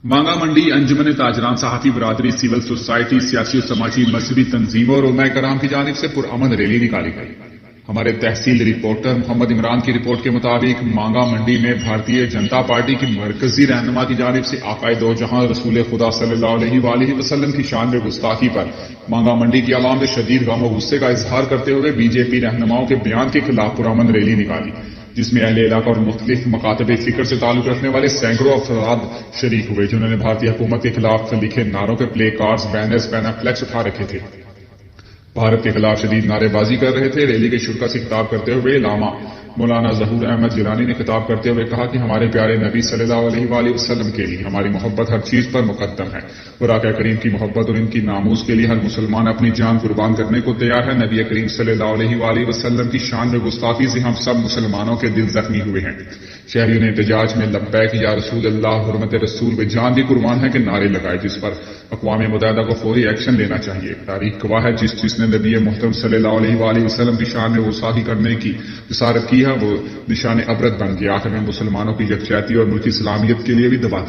مانگا منڈی انجمن تاجران صحافی برادری سول سوسائٹی سیاسی و سماجی مذہبی تنظیموں اور علماء کرام کی جانب سے پرامن ریلی نکالی گئی۔ ہمارے تحصیل رپورٹر محمد عمران کی رپورٹ کے مطابق مانگا منڈی میں بھارتیہ جنتا پارٹی کی مرکزی رہنما کی جانب سے آقائے دو جہاں رسول خدا صلی اللہ علیہ وآلہ وسلم کی شان میں گستاخی پر مانگا منڈی کی عوام نے شدید غم و غصے کا اظہار کرتے ہوئے بی جے پی رہنماؤں کے بیان کے خلاف پرامن ریلی نکالی، جس میں اہل علاقہ اور مختلف مکاتب فکر سے تعلق رکھنے والے سینکڑوں افراد شریک ہوئے، جنہوں نے بھارتی حکومت کے خلاف لکھے نعروں کے پلے کارڈز، بینرز، پینا فلیکس اٹھا رکھے تھے، بھارت کے خلاف شدید نعرے بازی کر رہے تھے۔ ریلی کے شرکا سے خطاب کرتے ہوئے علامہ مولانا ظہور احمد گیلانی نے خطاب کرتے ہوئے کہا کہ ہمارے پیارے نبی صلی اللہ علیہ وآلہ وسلم کے لیے ہماری محبت ہر چیز پر مقدم ہے، اور آقا کریم کی محبت اور ان کی ناموس کے لیے ہر مسلمان اپنی جان قربان کرنے کو تیار ہے۔ نبی کریم صلی اللہ علیہ وآلہ وسلم کی شان میں گستاخی سے ہم سب مسلمانوں کے دل زخمی ہوئے ہیں۔ شہریوں نے احتجاج میں لبیک یا رسول اللہ، حرمت رسول بے جان بھی قربان ہے کے نعرے لگائے، جس پر اقوام متحدہ کو فوری ایکشن لینا چاہیے۔ تاریخ گواہ ہے جس نے نبی محترم صلی اللہ علیہ وآلہ وسلم کی شان میں گستاخی کرنے کی جسارت کی ہے، وہ نشان عبرت بن گیا۔ آخر میں مسلمانوں کی یکجہتی اور ملکی سلامیت کے لیے بھی دبا